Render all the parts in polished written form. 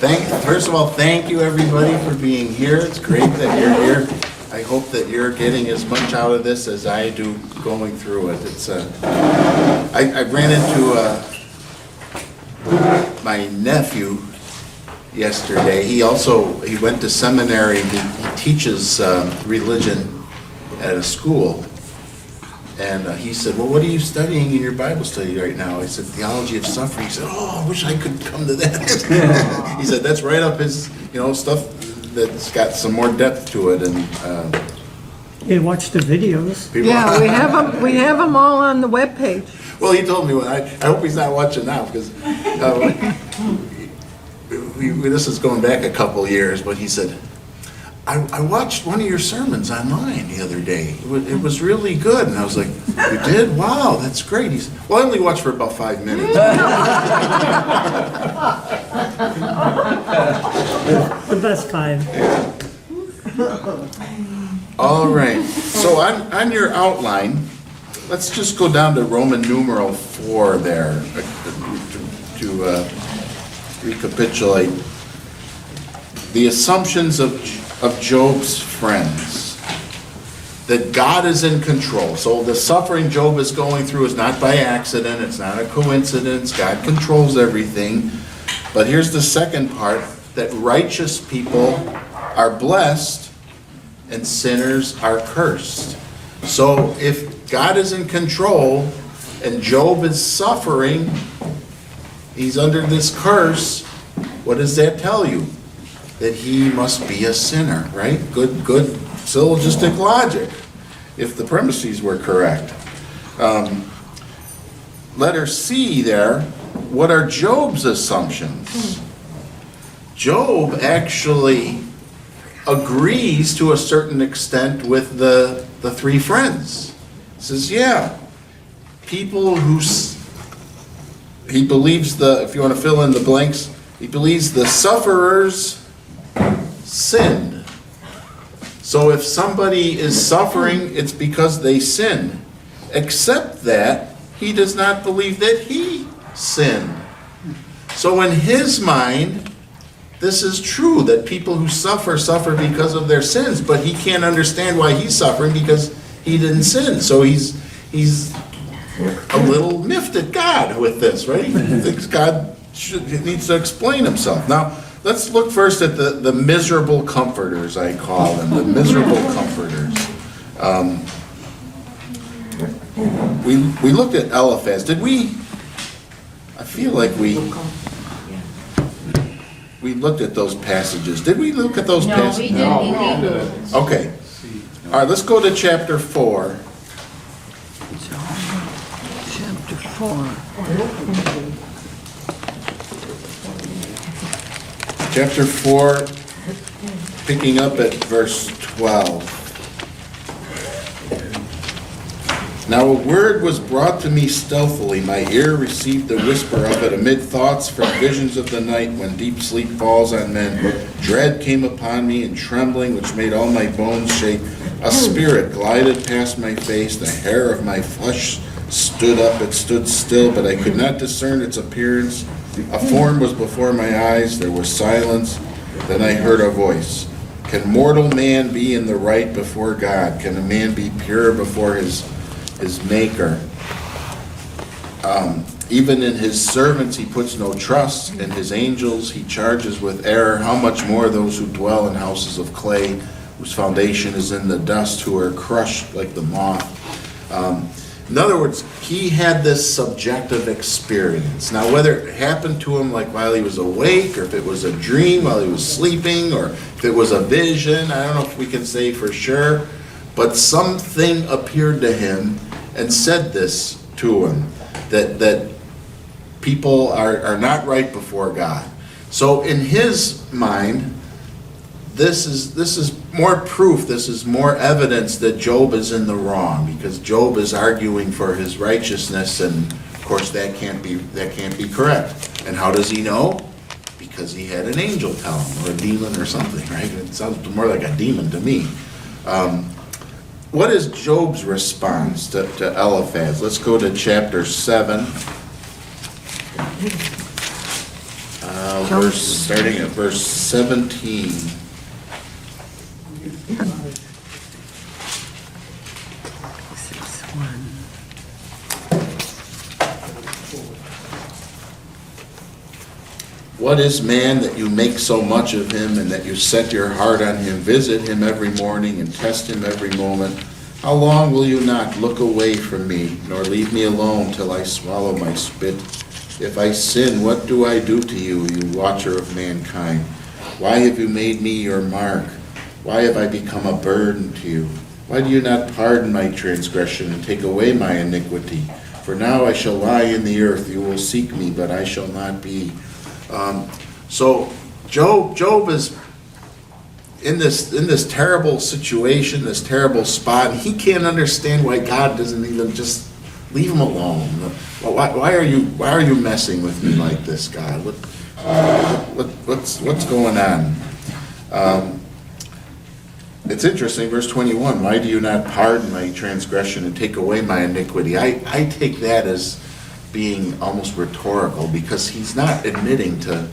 First of all, thank you everybody for being here. It's great that you're here. I hope that you're getting as much out of this as I do going through it. It's I ran into my nephew yesterday. He went to seminary. He teaches religion at a school. And he said, well, what are you studying in your Bible study right now? I said, Theology of Suffering. He said, oh, I wish I could come to that. He said, that's right up his, stuff that's got some more depth to it. And You watch the videos. Yeah, we have them all on the webpage. Well, he told me, I hope he's not watching now, because this is going back a couple years, but he said, I watched one of your sermons online the other day. It was really good. And I was like, you did? Wow, that's great. He said, well, I only watched for about 5 minutes. The best kind. All right. So on your outline, let's just go down to Roman numeral 4 there to recapitulate the assumptions of Job's friends, that God is in control. So the suffering Job is going through is not by accident, it's not a coincidence, God controls everything. But here's the second part, that righteous people are blessed and sinners are cursed. So if God is in control and Job is suffering, he's under this curse, what does that tell you? That he must be a sinner, right? Good syllogistic logic, if the premises were correct. Letter C there, what are Job's assumptions? Job actually agrees to a certain extent with the three friends. He says, yeah, people he believes if you want to fill in the blanks, he believes the sufferers sinned. So if somebody is suffering, it's because they sinned. Except that he does not believe that he sinned. So in his mind, this is true, that people who suffer because of their sins, but he can't understand why he's suffering because he didn't sin. So he's a little miffed at God with this, right? He thinks God needs to explain himself. Now, let's look first at the miserable comforters, I call them, the miserable comforters. We looked at Eliphaz. Did we? I feel like we looked at those passages. Did we look at those passages? No, we didn't. Okay. All right, let's go to chapter 4. Chapter 4. Chapter 4, picking up at verse 12. Now a word was brought to me stealthily. My ear received the whisper of it amid thoughts from visions of the night when deep sleep falls on men. Dread came upon me and trembling, which made all my bones shake. A spirit glided past my face. The hair of my flesh stood up. It stood still, but I could not discern its appearance. A form was before my eyes, there was silence, then I heard a voice. Can mortal man be in the right before God? Can a man be pure before his maker? Even in his servants he puts no trust, in his angels he charges with error. How much more those who dwell in houses of clay, whose foundation is in the dust, who are crushed like the moth. In other words, he had this subjective experience. Now, whether it happened to him like while he was awake, or if it was a dream while he was sleeping, or if it was a vision, I don't know if we can say for sure, but something appeared to him and said this to him, that people are not right before God. So in his mind, this is more proof, this is more evidence that Job is in the wrong, because Job is arguing for his righteousness, and of course that can't be correct. And how does he know? Because he had an angel tell him, or a demon or something, right? It sounds more like a demon to me. What is Job's response to Eliphaz? Let's go to chapter 7. Starting at verse 17. What is man that you make so much of him, and that you set your heart on him? Visit him every morning and test him every moment. How long will you not look away from me, nor leave me alone till I swallow my spit? If I sin, what do I do to you, you watcher of mankind? Why have you made me your mark? Why have I become a burden to you? Why do you not pardon my transgression and take away my iniquity? For now I shall lie in the earth. You will seek me, but I shall not be. So Job is in this terrible situation, this terrible spot, and he can't understand why God doesn't even just leave him alone. Why are you messing with me like this, God? What's going on? It's interesting, verse 21. Why do you not pardon my transgression and take away my iniquity? I take that as being almost rhetorical, because he's not admitting to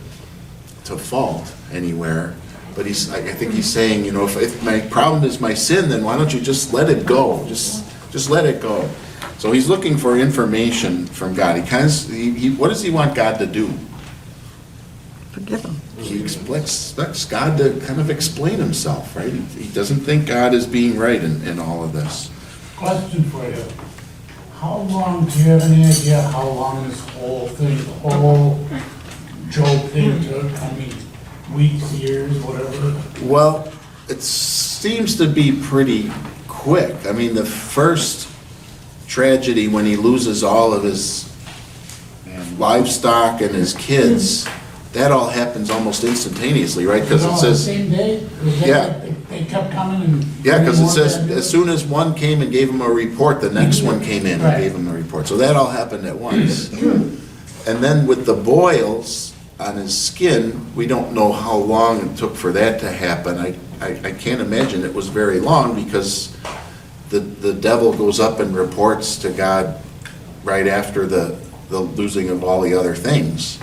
fault anywhere, but I think he's saying, if my problem is my sin, then why don't you just let it go? Just let it go. So he's looking for information from God. What does he want God to do? Forgive him. He expects God to kind of explain himself, right? He doesn't think God is being right in all of this. Question for you. How long, do you have any idea how long this whole thing, the whole Job thing took? I mean, weeks, years, whatever? Well, it seems to be pretty quick. I mean, the first tragedy, when he loses all of his livestock and his kids, that all happens almost instantaneously, right? Because it The says, same day? Was that Yeah. like They kept coming and... yeah, because it says, More than- as soon as one came and gave him a report, the next one came in and Right. gave him a report. So that all happened at once. And then with the boils on his skin, we don't know how long it took for that to happen. I can't imagine it was very long, because the devil goes up and reports to God right after the losing of all the other things.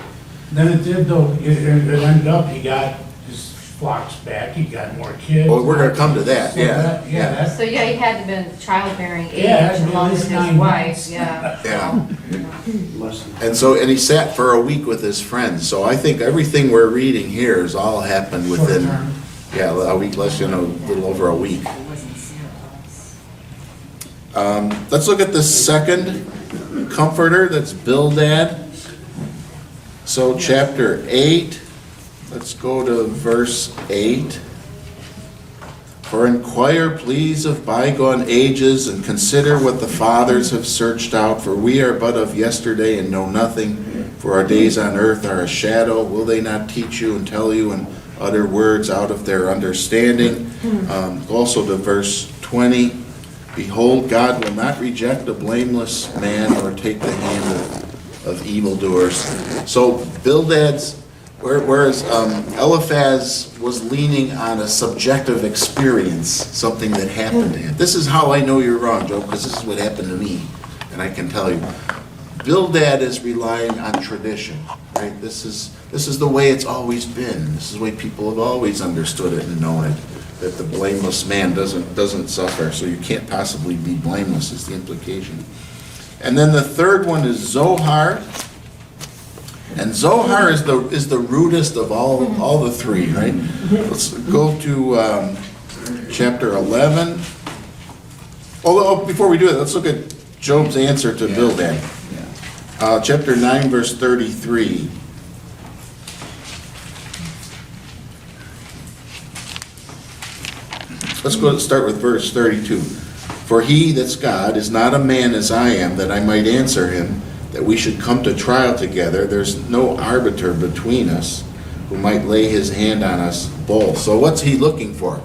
Then it did though, it ended up, he got his flocks back, he got more kids. Oh, we're gonna come to that, So yeah. Yeah, that's, So yeah, he had to been childbearing age Yeah, it had to be at along with least his 9 wife, months. yeah. Yeah. And he sat for a week with his friends. So I think everything we're reading here has all happened short within, term. a week, less, a little over a week. Let's look at the second comforter, that's Bildad. So chapter 8, let's go to verse 8. For inquire, please, of bygone ages, and consider what the fathers have searched out, for we are but of yesterday and know nothing, for our days on earth are a shadow. Will they not teach you and tell you and utter words out of their understanding? Also to verse 20, behold, God will not reject a blameless man or take the hand of evildoers. So Bildad's, whereas Eliphaz was leaning on a subjective experience, something that happened to him. This is how I know you're wrong, Joe, because this is what happened to me, and I can tell you. Bildad is relying on tradition, right? This is the way it's always been. This is the way people have always understood it and known it, that the blameless man doesn't suffer, so you can't possibly be blameless, is the implication. And then the third one is Zohar. And Zohar is the rudest of all the three, right? Let's go to chapter 11. Oh, before we do it, let's look at Job's answer to Bildad. Chapter 9, verse 33. Let's start with verse 32. For he, that's God, is not a man as I am, that I might answer him, that we should come to trial together. There's no arbiter between us who might lay his hand on us both. So what's he looking for?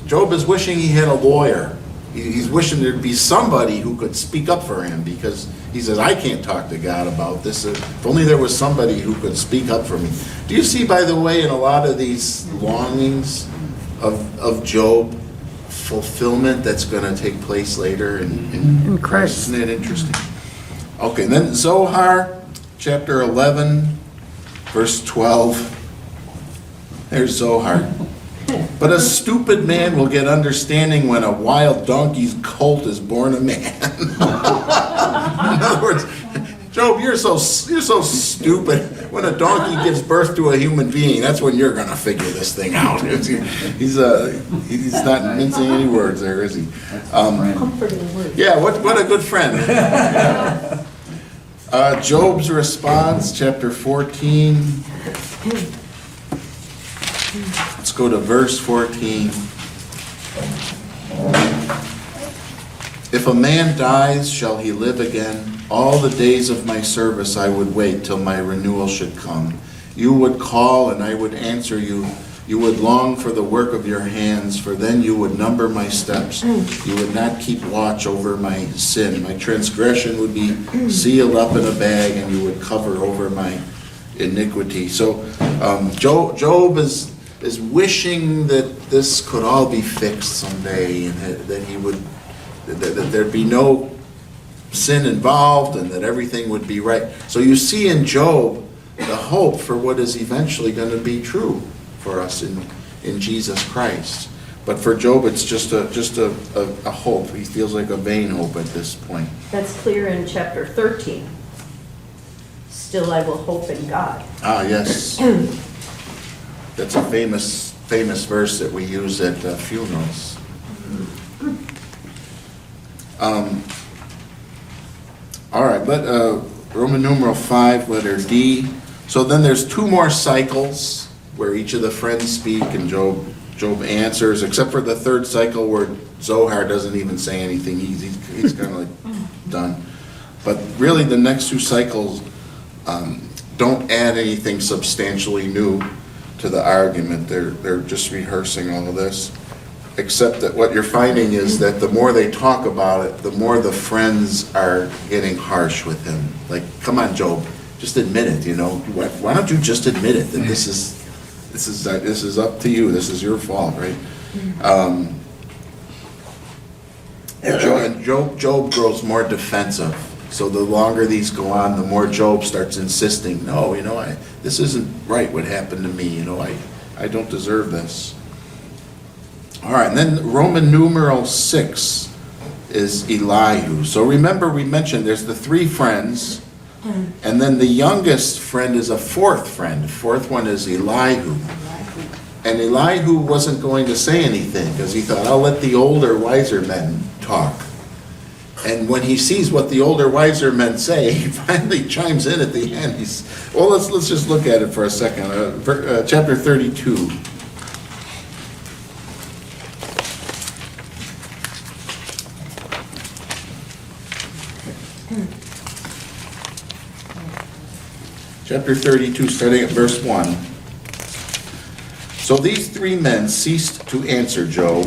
Job is wishing he had a lawyer. He's wishing there'd be somebody who could speak up for him, because he says, I can't talk to God about this. If only there was somebody who could speak up for me. Do you see, by the way, in a lot of these longings of Job, fulfillment that's going to take place later in Christ? Isn't it interesting? Okay, then Zohar, chapter 11, verse 12. There's Zohar. But a stupid man will get understanding when a wild donkey's colt is born a man. In other words, Job, you're so stupid. When a donkey gives birth to a human being, that's when you're going to figure this thing out. He's not mincing any words there, is he? Comforting word. Yeah, what a good friend. Job's response, chapter 14. Let's go to verse 14. If a man dies, shall he live again? All the days of my service I would wait till my renewal should come. You would call and I would answer you. You would long for the work of your hands, for then you would number my steps. You would not keep watch over my sin. My transgression would be sealed up in a bag, and you would cover over my iniquity. So Job is wishing that this could all be fixed someday, and that there'd be no sin involved, and that everything would be right. So you see in Job the hope for what is eventually going to be true for us in Jesus Christ. But for Job, it's just a hope. He feels like a vain hope at this point. That's clear in chapter 13. Still I will hope in God. Ah, yes. That's a famous verse that we use at funerals. All right, but Roman numeral 5, letter D. So then there's two more cycles where each of the friends speak and Job answers, except for the third cycle where Zohar doesn't even say anything. He's kind of like done. But really the next two cycles don't add anything substantially new to the argument. They're just rehearsing all of this. Except that what you're finding is that the more they talk about it, the more the friends are getting harsh with him. Like, come on, Job, just admit it, you know. Why don't you just admit it, that this is up to you, this is your fault, right? Job grows more defensive. So the longer these go on, the more Job starts insisting, no, this isn't right what happened to me, I don't deserve this. All right, and then Roman numeral 6 is Elihu. So remember we mentioned there's the three friends, and then the youngest friend is a fourth friend. The fourth one is Elihu. And Elihu wasn't going to say anything because he thought, I'll let the older, wiser men talk. And when he sees what the older, wiser men say, he finally chimes in at the end. Let's just look at it for a second. Chapter 32. Chapter 32, starting at verse 1. So these three men ceased to answer Job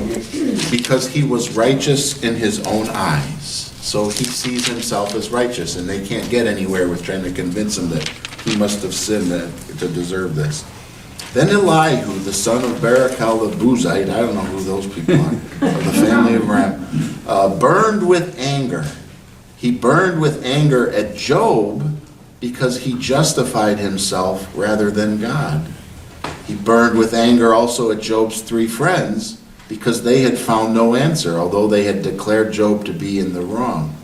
because he was righteous in his own eyes. So he sees himself as righteous, and they can't get anywhere with trying to convince him that he must have sinned to deserve this. Then Elihu, the son of Barachel the Buzite, I don't know who those people are, of the family of Ram, burned with anger. He burned with anger at Job because he justified himself rather than God. He burned with anger also at Job's three friends because they had found no answer, although they had declared Job to be in the wrong.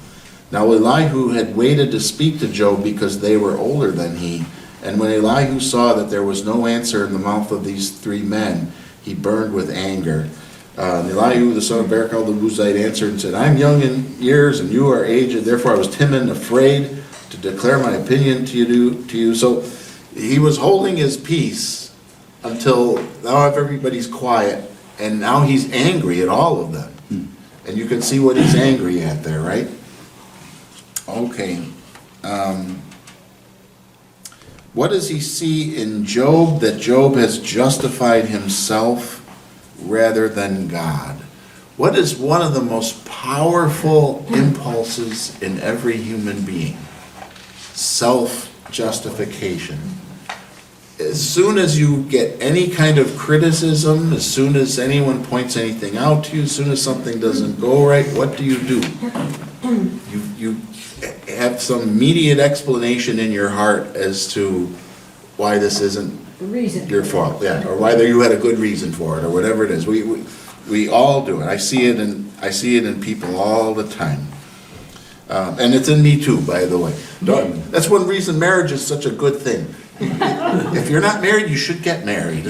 Now Elihu had waited to speak to Job because they were older than he, and when Elihu saw that there was no answer in the mouth of these three men, he burned with anger. Elihu, the son of Barachel the Buzite, answered and said, I am young in years and you are aged, therefore I was timid and afraid to declare my opinion to you. So he was holding his peace until now everybody's quiet, and now he's angry at all of them. And you can see what he's angry at there, right? Okay. What does he see in Job that Job has justified himself rather than God? What is one of the most powerful impulses in every human being? Self-justification. As soon as you get any kind of criticism, as soon as anyone points anything out to you, as soon as something doesn't go right, what do? You have some immediate explanation in your heart as to why this isn't The reason. your fault, yeah, or whether you had a good reason for it, or whatever it is. We all do it. I see it in people all the time. And it's in me too, by the way. That's one reason marriage is such a good thing. If you're not married, you should get married.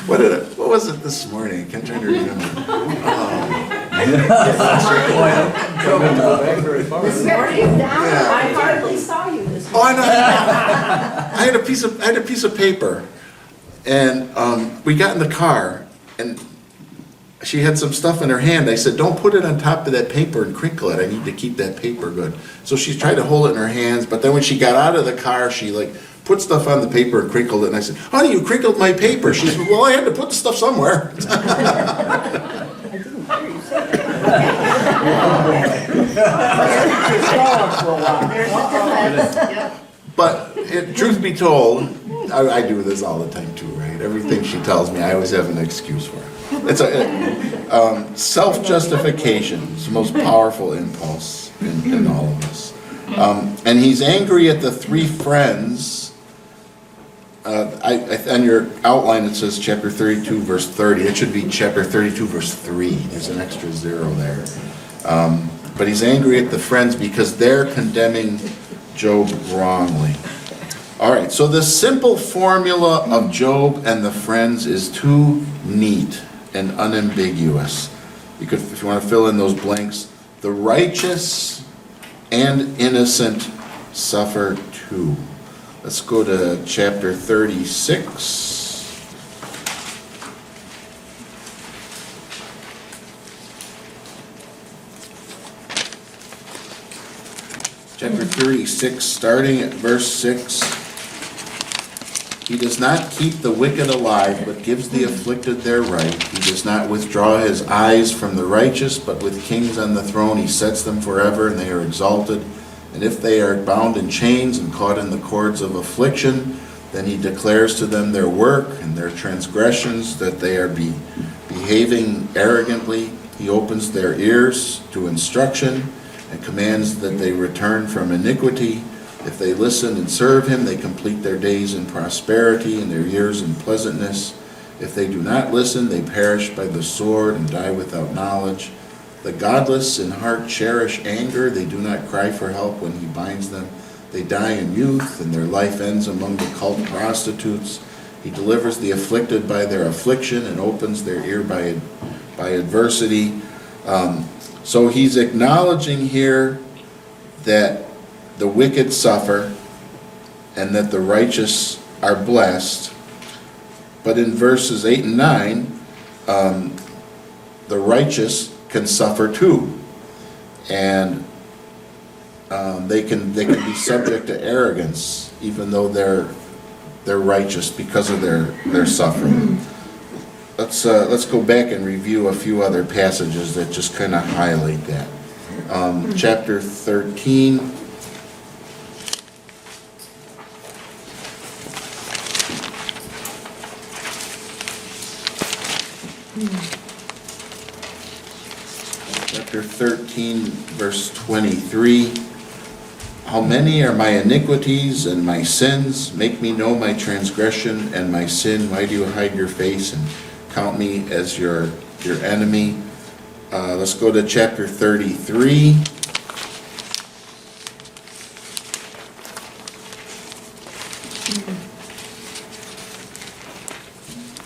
What was it this morning? I can't try to remember. This morning, I hardly saw you this Oh, I morning. know. I had a piece of paper, and we got in the car, and she had some stuff in her hand. I said, "Don't put it on top of that paper and crinkle it. I need to keep that paper good." So she tried to hold it in her hands, but then when she got out of the car, she put stuff on the paper and crinkled it. And I said, "Honey, you crinkled my paper." She said, "Well, I had to put the stuff somewhere." I didn't hear you say that. There's a defense, yep. But truth be told, I do this all the time too, right? Everything she tells me, I always have an excuse for it. It's self-justification is the most powerful impulse in all of us. And he's angry at the three friends. On your outline, it says chapter 32, verse 30. It should be chapter 32, verse 3. There's an extra 0 there. But he's angry at the friends because they're condemning Job wrongly. All right, so the simple formula of Job and the friends is too neat and unambiguous. If you want to fill in those blanks, the righteous and innocent suffer too. Let's go to chapter 36. Chapter 36, starting at verse 6. He does not keep the wicked alive, but gives the afflicted their right. He does not withdraw his eyes from the righteous, but with kings on the throne he sets them forever, and they are exalted. And if they are bound in chains and caught in the cords of affliction, then he declares to them their work and their transgressions, that they are behaving arrogantly. He opens their ears to instruction and commands that they return from iniquity. If they listen and serve him, they complete their days in prosperity and their years in pleasantness. If they do not listen, they perish by the sword and die without knowledge. The godless in heart cherish anger. They do not cry for help when he binds them. They die in youth, and their life ends among the cult prostitutes. He delivers the afflicted by their affliction and opens their ear by adversity. So he's acknowledging here that the wicked suffer and that the righteous are blessed. But in verses 8 and 9, the righteous can suffer too. And they can be subject to arrogance, even though they're righteous because of their suffering. Let's go back and review a few other passages that just kind of highlight that. Chapter 13. Chapter 13, verse 23. How many are my iniquities and my sins? Make me know my transgression and my sin. Why do you hide your face and count me as your enemy? Let's go to chapter 33.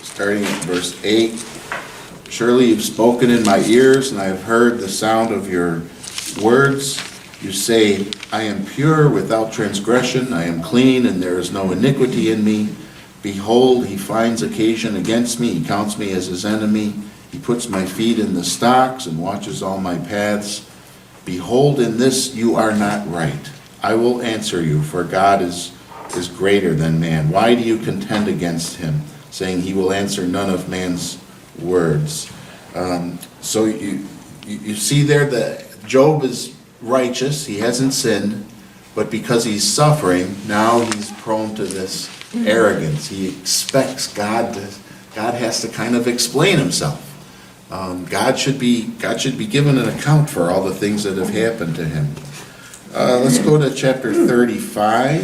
Starting at verse 8. Surely you've spoken in my ears, and I have heard the sound of your words. You say, I am pure without transgression, I am clean, and there is no iniquity in me. Behold, he finds occasion against me, he counts me as his enemy. He puts my feet in the stocks and watches all my paths. Behold, in this you are not right. I will answer you, for God is greater than man. Why do you contend against him, saying he will answer none of man's words? So you see there that Job is righteous, he hasn't sinned, but because he's suffering, now he's prone to this arrogance. He expects God has to kind of explain himself. God should be given an account for all the things that have happened to him. Let's go to chapter 35,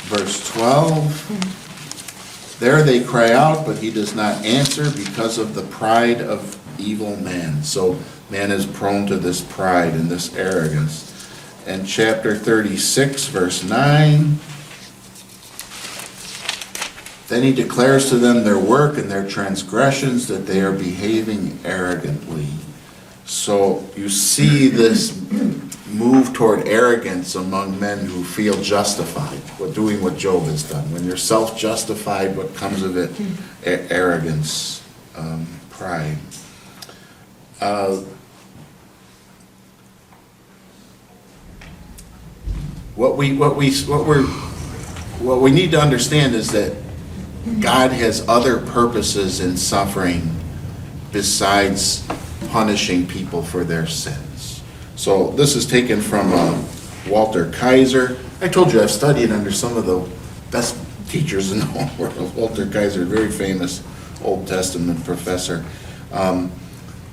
verse 12. There they cry out, but he does not answer because of the pride of evil man. So man is prone to this pride and this arrogance. And chapter 36, verse 9. Then he declares to them their work and their transgressions, that they are behaving arrogantly. So you see this move toward arrogance among men who feel justified with doing what Job has done. When you're self-justified, what comes of it? Arrogance, pride. What we need to understand is that God has other purposes in suffering besides punishing people for their sins. So this is taken from Walter Kaiser. I told you I've studied under some of the best teachers in the whole world. Walter Kaiser, very famous Old Testament professor.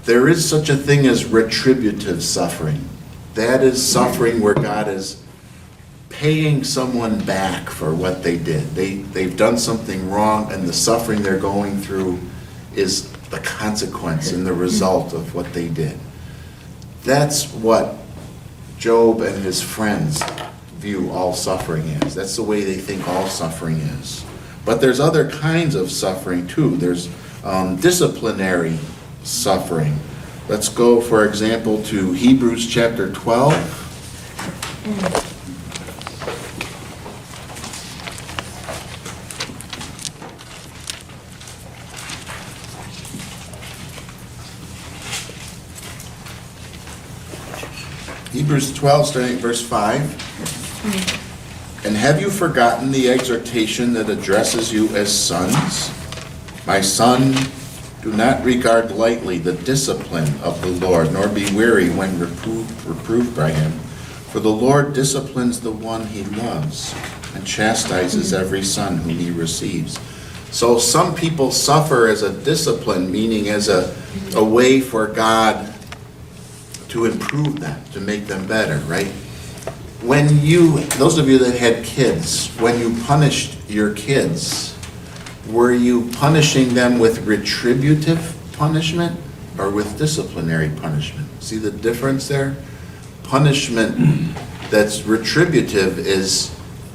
There is such a thing as retributive suffering. That is suffering where God is paying someone back for what they did. They've done something wrong, and the suffering they're going through is the consequence and the result of what they did. That's what Job and his friends view all suffering as. That's the way they think all suffering is. But there's other kinds of suffering too. There's disciplinary suffering. Let's go, for example, to Hebrews chapter 12. Hebrews 12, starting at verse 5. And have you forgotten the exhortation that addresses you as sons? My son, do not regard lightly the discipline of the Lord, nor be weary when reproved by him. For the Lord disciplines the one he loves, and chastises every son whom he receives. So some people suffer as a discipline, meaning as a way for God to improve them, to make them better, right? When those of you that had kids, when you punished your kids, were you punishing them with retributive punishment or with disciplinary punishment? See the difference there? Punishment that's retributive is,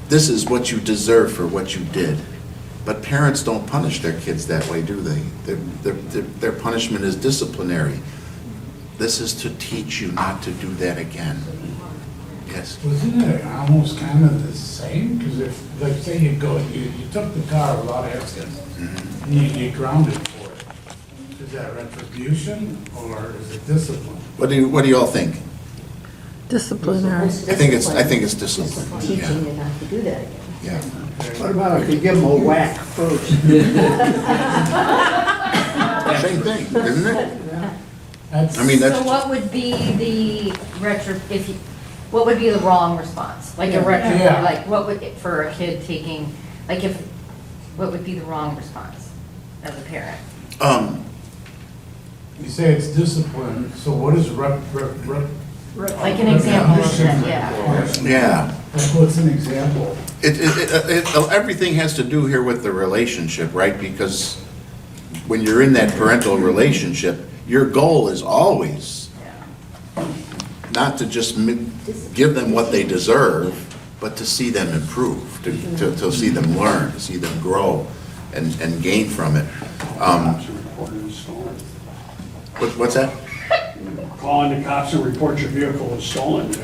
this is what you deserve for what you did. But parents don't punish their kids that way, do they? Their punishment is disciplinary. This is to teach you not to do that again. Yes? Wasn't it almost kind of the same? Because if, like, say you took the car without accident, and you get grounded for it, is that retribution or is it discipline? What do you all think? Disciplinary. I think it's discipline. Teaching you not to do that again. Yeah. What about if you give them a whack first? Same thing, isn't it? That's, I mean, that's. So what would be the what would be the wrong response? Like a retro, Yeah. like what would, for a kid taking, like what would be the wrong response as a parent? you say it's discipline, so what is Like an example of that, yeah. Yeah. Like, what's an example? Everything has to do here with the relationship, right? Because when you're in that parental relationship, your goal is always not to just give them what they deserve, but to see them improve, to see them learn, to see them grow and gain from it. What's that? Calling the cops and report your vehicle was stolen. Your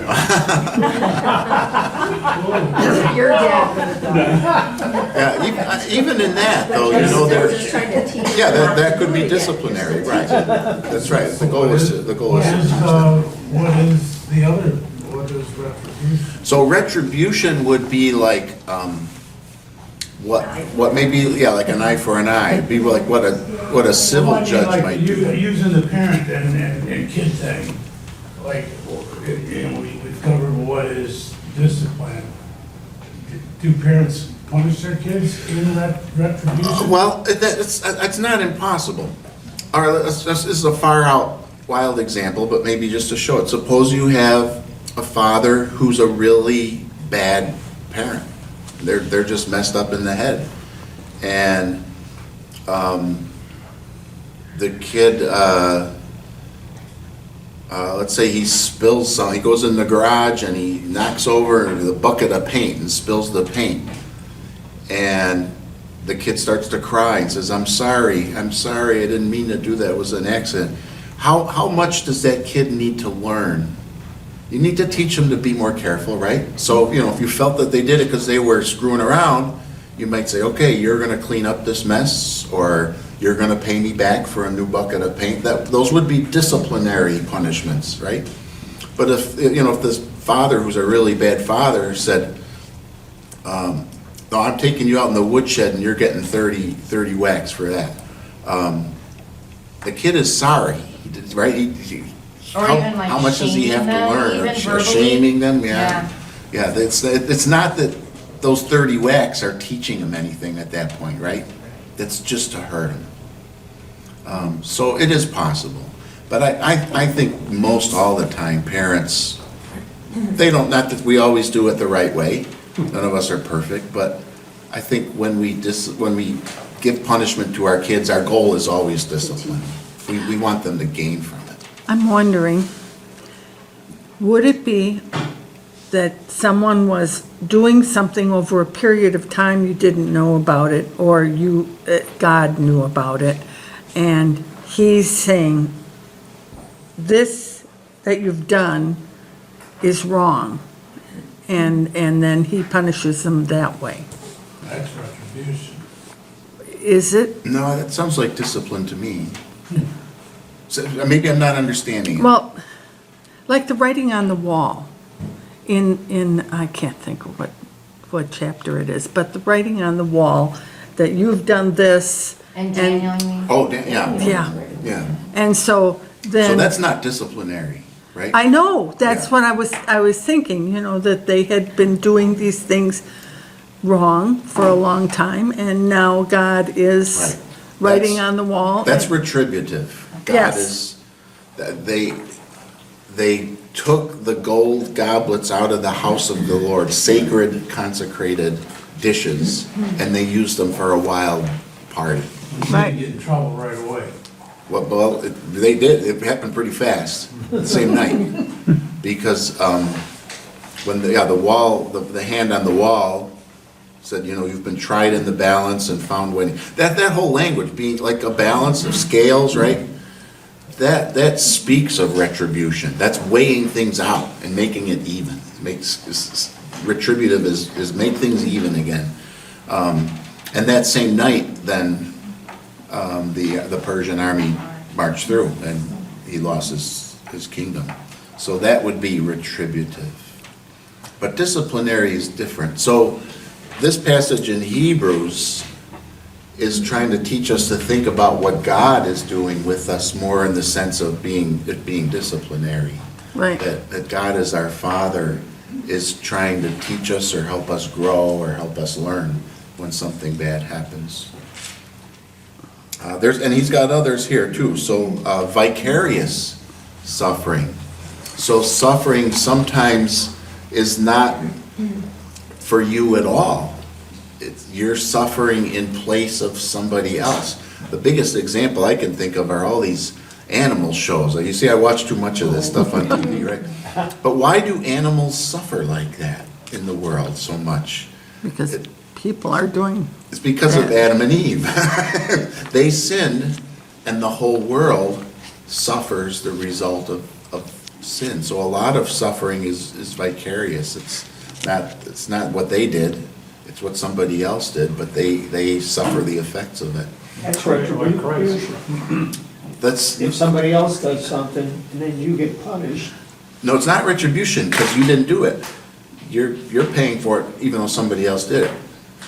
dad would have done. Yeah, even in that, though, you know, Just trying to teach yeah, them not to that could do be it again. disciplinary, right? That's right. The goal is to. What is retribution? So retribution would be like, what maybe, like an eye for an eye. It'd be like what a civil Well, I mean, judge like, might do. Using the parent and kid thing, like, we've covered what is discipline. Do parents punish their kids in retribution? Well, that's not impossible. All right, this is a far out wild example, but maybe just to show it. Suppose you have a father who's a really bad parent. They're just messed up in the head. And the kid, let's say he spills some, he goes in the garage and he knocks over the bucket of paint and spills the paint. And the kid starts to cry and says, I'm sorry, I didn't mean to do that, it was an accident. How much does that kid need to learn? You need to teach them to be more careful, right? So, if you felt that they did it because they were screwing around, you might say, okay, you're gonna clean up this mess, or you're gonna pay me back for a new bucket of paint. Those would be disciplinary punishments, right? But if this father, who's a really bad father, said, no, I'm taking you out in the woodshed and you're getting 30 whacks for that. The kid is sorry, right? Or even like How much does he have to shaming them, learn? even Or verbally? shaming them, yeah. Yeah, it's not that those 30 whacks are teaching him anything at that point, right? That's just to hurt him. So it is possible. But I think most all the time, parents, they don't, not that we always do it the right way. None of us are perfect, but I think when we give punishment to our kids, our goal is always discipline. We want them to gain from it. I'm wondering, would it be that someone was doing something over a period of time you didn't know about it, or God knew about it, and he's saying, this that you've done is wrong, and then he punishes them that way? That's retribution. Is it? No, that sounds like discipline to me. So maybe I'm not understanding it. Well, like the writing on the wall in I can't think of what chapter it is, but the writing on the wall that you've done this. And Daniel, you mean? Oh, yeah. Yeah. And so then. So that's not disciplinary, right? I know, that's Yeah. what I was thinking, that they had been doing these things wrong for a long time, and now God is Right. writing That's- on the wall. That's retributive. God Yes. is, they took the gold goblets out of the house of the Lord, sacred, consecrated dishes, and they used them for a wild party. You Right. get in trouble right away. Well, they did, it happened pretty fast, the same night. Because when the hand on the wall said, you've been tried in the balance and found winning. That whole language, being like a balance of scales, right? That speaks of retribution. That's weighing things out and making it even. Retributive is make things even again. And that same night, then the Persian army marched through and he lost his kingdom. So that would be retributive. But disciplinary is different. So this passage in Hebrews is trying to teach us to think about what God is doing with us more in the sense of it being disciplinary. Right. That God as our Father is trying to teach us or help us grow or help us learn when something bad happens. And he's got others here too. So vicarious suffering. So suffering sometimes is not for you at all. You're suffering in place of somebody else. The biggest example I can think of are all these animal shows. You see, I watch too much of this stuff on TV, right? But why do animals suffer like that in the world so much? Because people are doing. It's because of Adam and Eve. They sinned, and the whole world suffers the result of sin. So a lot of suffering is vicarious. It's not what they did. It's what somebody else did, but they suffer the effects of it. That's Like retribution. Christ. That's, If somebody else does something and then you get punished, no, it's not retribution, because you didn't do it. You're paying for it even though somebody else did it.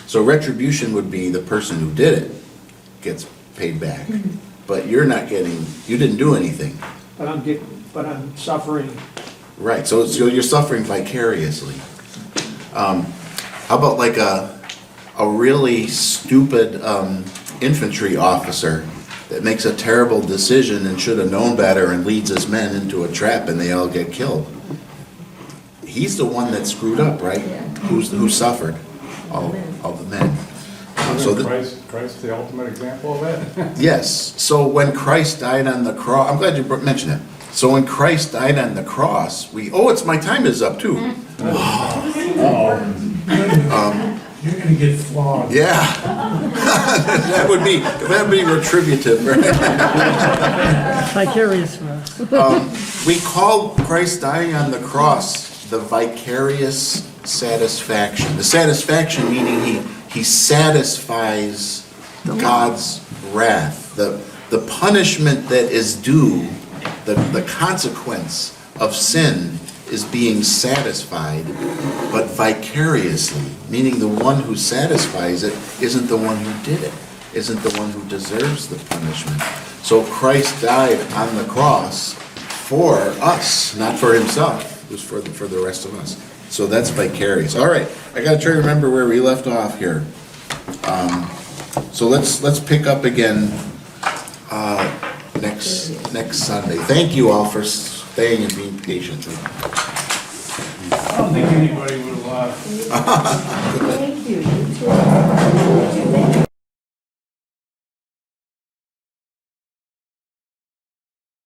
So retribution would be the person who did it gets paid back. But you didn't do anything. but I'm suffering. Right, so you're suffering vicariously. How about like a really stupid infantry officer that makes a terrible decision and should have known better and leads his men into a trap and they all get killed. He's the one that screwed up, right? Who suffered? All the men. So Isn't the- Christ the ultimate example of that? Yes, so when Christ died on the cross, I'm glad you mentioned it. So when Christ died on the cross, it's my time is up too. You're gonna get flogged. Yeah. That would be retributive, right? Vicarious for us. We call Christ dying on the cross the vicarious satisfaction. The satisfaction meaning he satisfies God's wrath. The punishment that is due, the consequence of sin is being satisfied, but vicariously, meaning the one who satisfies it isn't the one who did it, isn't the one who deserves the punishment. So Christ died on the cross for us, not for himself. It was for the rest of us. So that's vicarious. All right, I gotta try to remember where we left off here. So let's pick up again next Sunday. Thank you all for staying and being patient. I don't think anybody would have. Thank you.